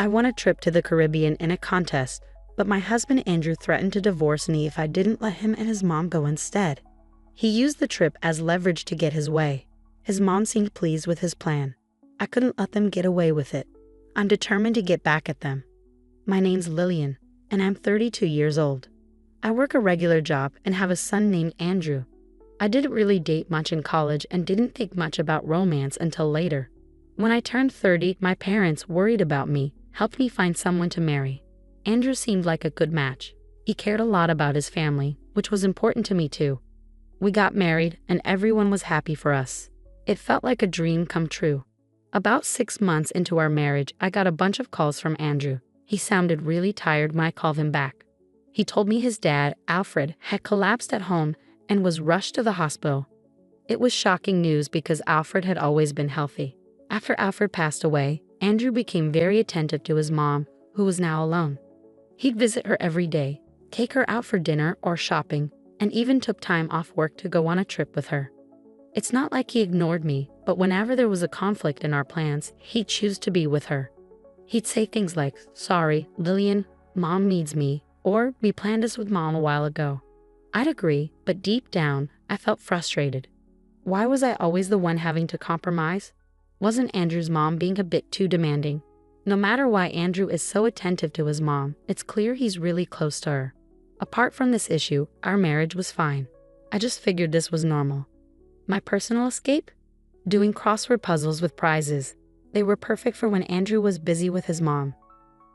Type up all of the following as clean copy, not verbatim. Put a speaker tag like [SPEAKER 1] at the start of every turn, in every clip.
[SPEAKER 1] I won a trip to the Caribbean in a contest, but my husband Andrew threatened to divorce me if I didn't let him and his mom go instead. He used the trip as leverage to get his way. His mom seemed pleased with his plan. I couldn't let them get away with it. I'm determined to get back at them. My name's Lillian, and I'm 32 years old. I work a regular job and have a son named Andrew. I didn't really date much in college and didn't think much about romance until later. When I turned 30, my parents, worried about me, helped me find someone to marry. Andrew seemed like a good match. He cared a lot about his family, which was important to me too. We got married and everyone was happy for us. It felt like a dream come true. About 6 months into our marriage, I got a bunch of calls from Andrew. He sounded really tired when I called him back. He told me his dad, Alfred, had collapsed at home and was rushed to the hospital. It was shocking news because Alfred had always been healthy. After Alfred passed away, Andrew became very attentive to his mom, who was now alone. He'd visit her every day, take her out for dinner or shopping, and even took time off work to go on a trip with her. It's not like he ignored me, but whenever there was a conflict in our plans, he'd choose to be with her. He'd say things like, "Sorry, Lillian, Mom needs me," or "We planned this with Mom a while ago." I'd agree, but deep down, I felt frustrated. Why was I always the one having to compromise? Wasn't Andrew's mom being a bit too demanding? No matter why Andrew is so attentive to his mom, it's clear he's really close to her. Apart from this issue, our marriage was fine. I just figured this was normal. My personal escape? Doing crossword puzzles with prizes. They were perfect for when Andrew was busy with his mom.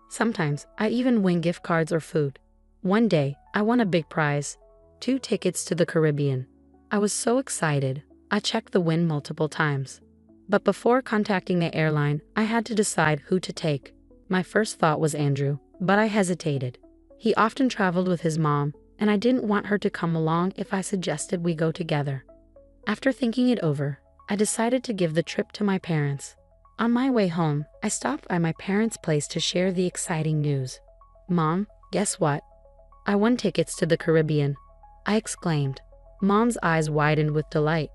[SPEAKER 1] Sometimes, I'd even win gift cards or food. One day, I won a big prize: 2 tickets to the Caribbean. I was so excited, I checked the win multiple times. But before contacting the airline, I had to decide who to take. My first thought was Andrew, but I hesitated. He often traveled with his mom, and I didn't want her to come along if I suggested we go together. After thinking it over, I decided to give the trip to my parents. On my way home, I stopped by my parents' place to share the exciting news. "Mom, guess what? I won tickets to the Caribbean," I exclaimed. Mom's eyes widened with delight.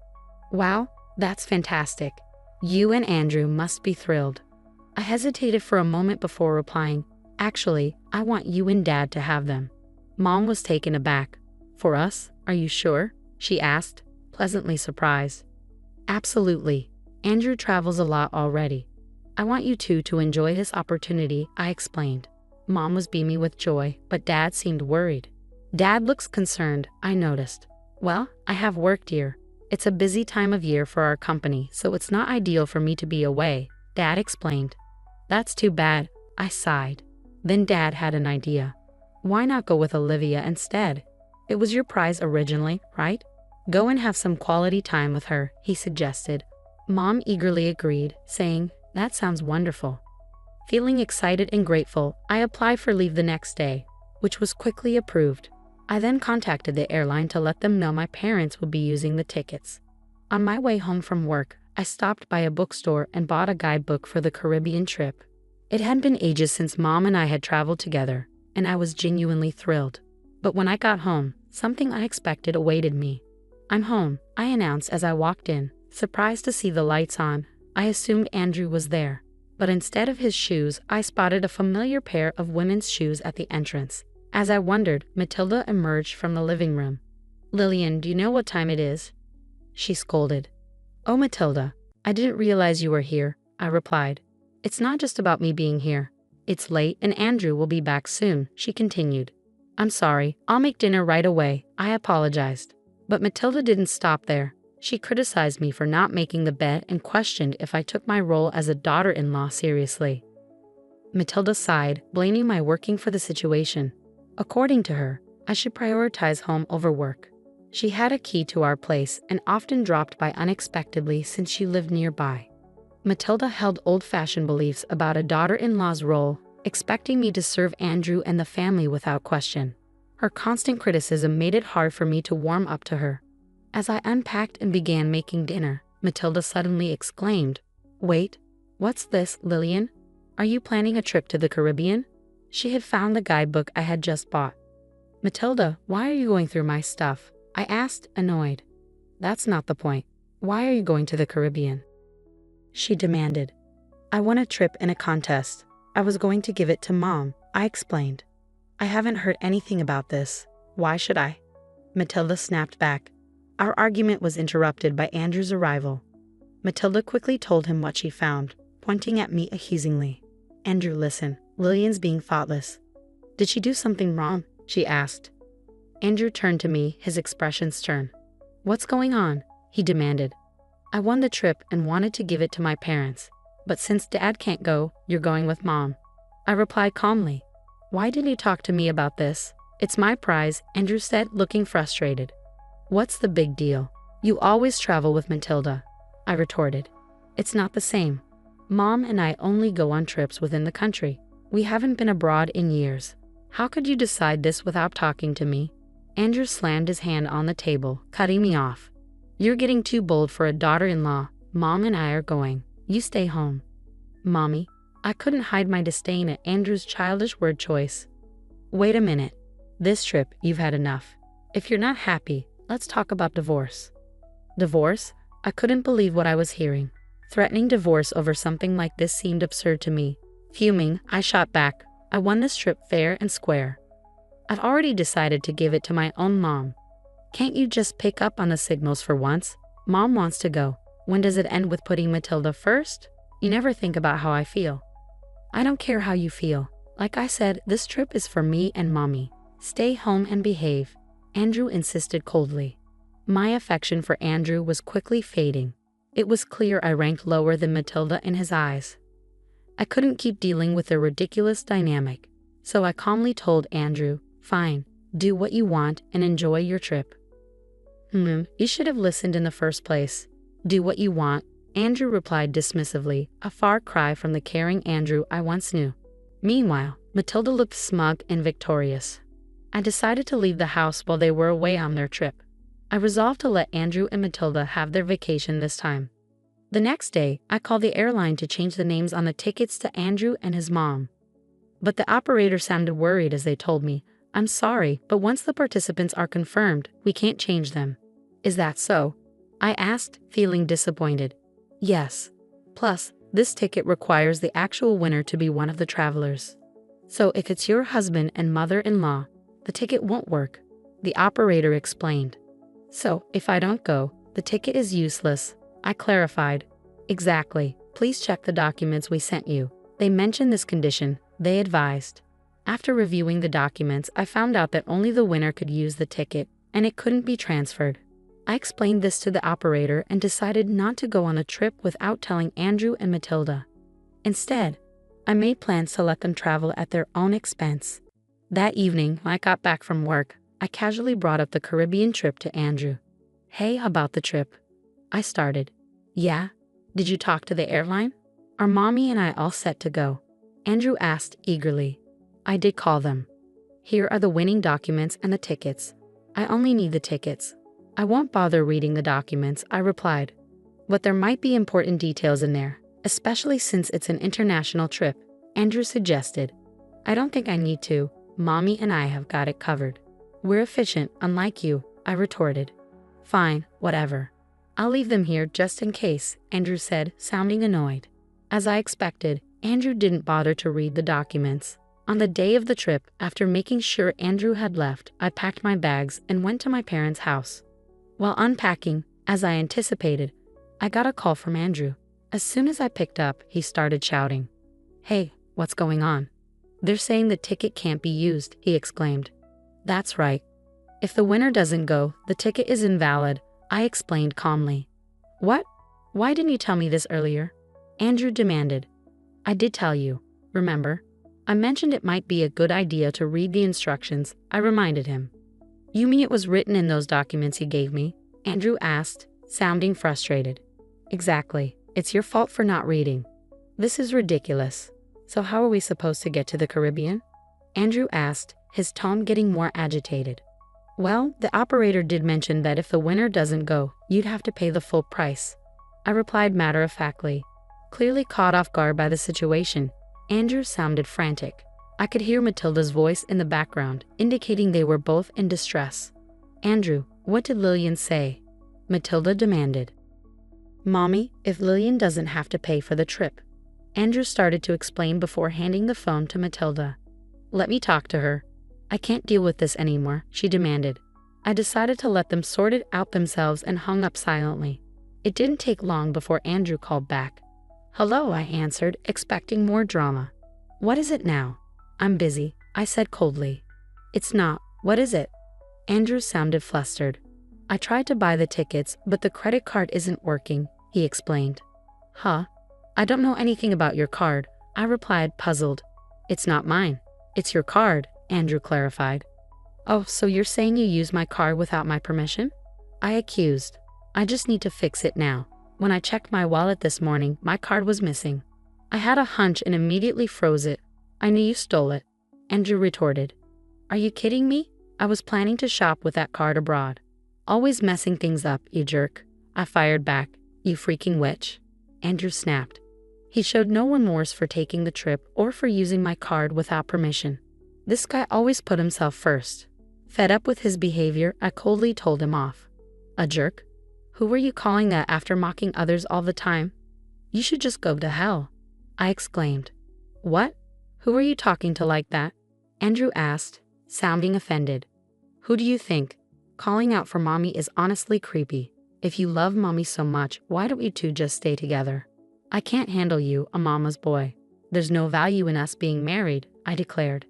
[SPEAKER 1] "Wow, that's fantastic. You and Andrew must be thrilled." I hesitated for a moment before replying, "Actually, I want you and Dad to have them." Mom was taken aback. "For us? Are you sure?" she asked, pleasantly surprised. "Absolutely. Andrew travels a lot already. I want you two to enjoy this opportunity," I explained. Mom was beaming with joy, but Dad seemed worried. "Dad looks concerned," I noticed. "Well, I have work, dear. It's a busy time of year for our company, so it's not ideal for me to be away," Dad explained. "That's too bad," I sighed. Then Dad had an idea. "Why not go with Olivia instead? It was your prize originally, right? Go and have some quality time with her," he suggested. Mom eagerly agreed, saying, "That sounds wonderful." Feeling excited and grateful, I applied for leave the next day, which was quickly approved. I then contacted the airline to let them know my parents would be using the tickets. On my way home from work, I stopped by a bookstore and bought a guidebook for the Caribbean trip. It had been ages since Mom and I had traveled together, and I was genuinely thrilled. But when I got home, something unexpected awaited me. "I'm home," I announced as I walked in. Surprised to see the lights on, I assumed Andrew was there. But instead of his shoes, I spotted a familiar pair of women's shoes at the entrance. As I wondered, Matilda emerged from the living room. "Lillian, do you know what time it is?" she scolded. "Oh, Matilda, I didn't realize you were here," I replied. "It's not just about me being here. It's late and Andrew will be back soon," she continued. "I'm sorry, I'll make dinner right away," I apologized. But Matilda didn't stop there. She criticized me for not making the bed and questioned if I took my role as a daughter-in-law seriously. Matilda sighed, blaming my working for the situation. According to her, I should prioritize home over work. She had a key to our place and often dropped by unexpectedly since she lived nearby. Matilda held old-fashioned beliefs about a daughter-in-law's role, expecting me to serve Andrew and the family without question. Her constant criticism made it hard for me to warm up to her. As I unpacked and began making dinner, Matilda suddenly exclaimed, "Wait, what's this, Lillian? Are you planning a trip to the Caribbean?" She had found the guidebook I had just bought. "Matilda, why are you going through my stuff?" I asked, annoyed. "That's not the point. Why are you going to the Caribbean?" she demanded. "I won a trip in a contest. I was going to give it to Mom, I explained. I haven't heard anything about this. Why should I? Matilda snapped back. Our argument was interrupted by Andrew's arrival. Matilda quickly told him what she found, pointing at me accusingly. Andrew, listen. Lillian's being thoughtless. Did she do something wrong? She asked. Andrew turned to me, his expression stern. What's going on? He demanded. I won the trip and wanted to give it to my parents. But since Dad can't go, you're going with Mom. I replied calmly. Why didn't you talk to me about this? It's my prize, Andrew said, looking frustrated. What's the big deal? You always travel with Matilda, I retorted. It's not the same. Mom and I only go on trips within the country. We haven't been abroad in years. How could you decide this without talking to me? Andrew slammed his hand on the table, cutting me off. You're getting too bold for a daughter-in-law. Mom and I are going. You stay home. Mommy, I couldn't hide my disdain at Andrew's childish word choice. Wait a minute. This trip, you've had enough. If you're not happy, let's talk about divorce. Divorce? I couldn't believe what I was hearing. Threatening divorce over something like this seemed absurd to me. Fuming, I shot back. I won this trip fair and square. I've already decided to give it to my own mom. Can't you just pick up on the signals for once? Mom wants to go. When does it end with putting Matilda first? You never think about how I feel. I don't care how you feel. Like I said, this trip is for me and Mommy. Stay home and behave. Andrew insisted coldly. My affection for Andrew was quickly fading. It was clear I ranked lower than Matilda in his eyes. I couldn't keep dealing with their ridiculous dynamic, so I calmly told Andrew, fine, do what you want and enjoy your trip. You should have listened in the first place. Do what you want, Andrew replied dismissively, a far cry from the caring Andrew I once knew. Meanwhile, Matilda looked smug and victorious. I decided to leave the house while they were away on their trip. I resolved to let Andrew and Matilda have their vacation this time. The next day, I called the airline to change the names on the tickets to Andrew and his mom. But the operator sounded worried as they told me, I'm sorry, but once the participants are confirmed, we can't change them. Is that so? I asked, feeling disappointed. Yes. Plus, this ticket requires the actual winner to be one of the travelers. So if it's your husband and mother-in-law, the ticket won't work, the operator explained. So, if I don't go, the ticket is useless, I clarified. Exactly. Please check the documents we sent you. They mention this condition, they advised. After reviewing the documents, I found out that only the winner could use the ticket, and it couldn't be transferred. I explained this to the operator and decided not to go on a trip without telling Andrew and Matilda. Instead, I made plans to let them travel at their own expense. That evening, when I got back from work, I casually brought up the Caribbean trip to Andrew. Hey, about the trip? I started. Yeah? Did you talk to the airline? Are Mommy and I all set to go? Andrew asked eagerly. I did call them. Here are the winning documents and the tickets. I only need the tickets. I won't bother reading the documents, I replied. But there might be important details in there, especially since it's an international trip, Andrew suggested. I don't think I need to. Mommy and I have got it covered. We're efficient, unlike you, I retorted. Fine, whatever. I'll leave them here just in case, Andrew said, sounding annoyed. As I expected, Andrew didn't bother to read the documents. On the day of the trip, after making sure Andrew had left, I packed my bags and went to my parents' house. While unpacking, as I anticipated, I got a call from Andrew. As soon as I picked up, he started shouting. Hey, what's going on? They're saying the ticket can't be used, he exclaimed. That's right. If the winner doesn't go, the ticket is invalid, I explained calmly. What? Why didn't you tell me this earlier? Andrew demanded. I did tell you, remember? I mentioned it might be a good idea to read the instructions, I reminded him. You mean it was written in those documents you gave me? Andrew asked, sounding frustrated. Exactly. It's your fault for not reading. This is ridiculous. So how are we supposed to get to the Caribbean? Andrew asked, his tone getting more agitated. Well, the operator did mention that if the winner doesn't go, you'd have to pay the full price. I replied matter-of-factly. Clearly caught off guard by the situation, Andrew sounded frantic. I could hear Matilda's voice in the background, indicating they were both in distress. Andrew, what did Lillian say? Matilda demanded. Mommy, if Lillian doesn't have to pay for the trip. Andrew started to explain before handing the phone to Matilda. "Let me talk to her. I can't deal with this anymore," she demanded. I decided to let them sort it out themselves and hung up silently. It didn't take long before Andrew called back. "Hello," I answered, expecting more drama. "What is it now?" "I'm busy," I said coldly. "It's not. What is it?" Andrew sounded flustered. "I tried to buy the tickets, but the credit card isn't working," he explained. "Huh? I don't know anything about your card," I replied, puzzled. "It's not mine. It's your card," Andrew clarified. "Oh, so you're saying you used my card without my permission?" I accused. "I just need to fix it now. When I checked my wallet this morning, my card was missing." I had a hunch and immediately froze it. "I knew you stole it," Andrew retorted. "Are you kidding me? I was planning to shop with that card abroad." "Always messing things up, you jerk," I fired back. "You freaking witch." Andrew snapped. He showed no remorse for taking the trip or for using my card without permission. This guy always put himself first. Fed up with his behavior, I coldly told him off. "A jerk? Who were you calling that after mocking others all the time? You should just go to hell," I exclaimed. "What? Who are you talking to like that?" Andrew asked, sounding offended. "Who do you think? Calling out for mommy is honestly creepy. If you love mommy so much, why don't you two just stay together?" "I can't handle you, a mama's boy. There's no value in us being married," I declared.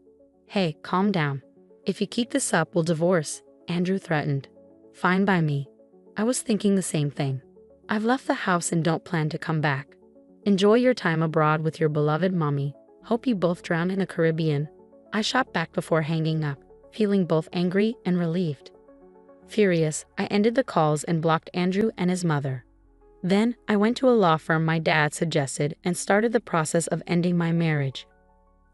[SPEAKER 1] "Hey, calm down. If you keep this up, we'll divorce," Andrew threatened. "Fine by me." I was thinking the same thing. "I've left the house and don't plan to come back. Enjoy your time abroad with your beloved mommy. Hope you both drown in the Caribbean." I shot back before hanging up, feeling both angry and relieved. Furious, I ended the calls and blocked Andrew and his mother. Then, I went to a law firm my dad suggested and started the process of ending my marriage.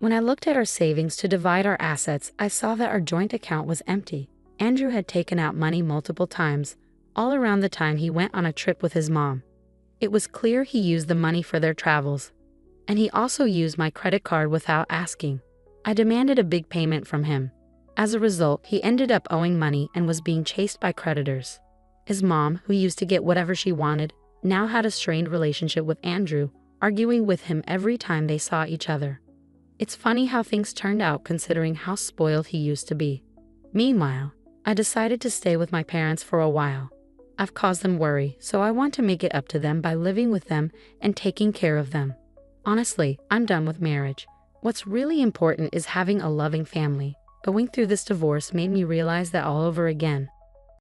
[SPEAKER 1] When I looked at our savings to divide our assets, I saw that our joint account was empty. Andrew had taken out money multiple times, all around the time he went on a trip with his mom. It was clear he used the money for their travels. And he also used my credit card without asking. I demanded a big payment from him. As a result, he ended up owing money and was being chased by creditors. His mom, who used to get whatever she wanted, now had a strained relationship with Andrew, arguing with him every time they saw each other. It's funny how things turned out considering how spoiled he used to be. Meanwhile, I decided to stay with my parents for a while. I've caused them worry, so I want to make it up to them by living with them and taking care of them. Honestly, I'm done with marriage. What's really important is having a loving family. Going through this divorce made me realize that all over again.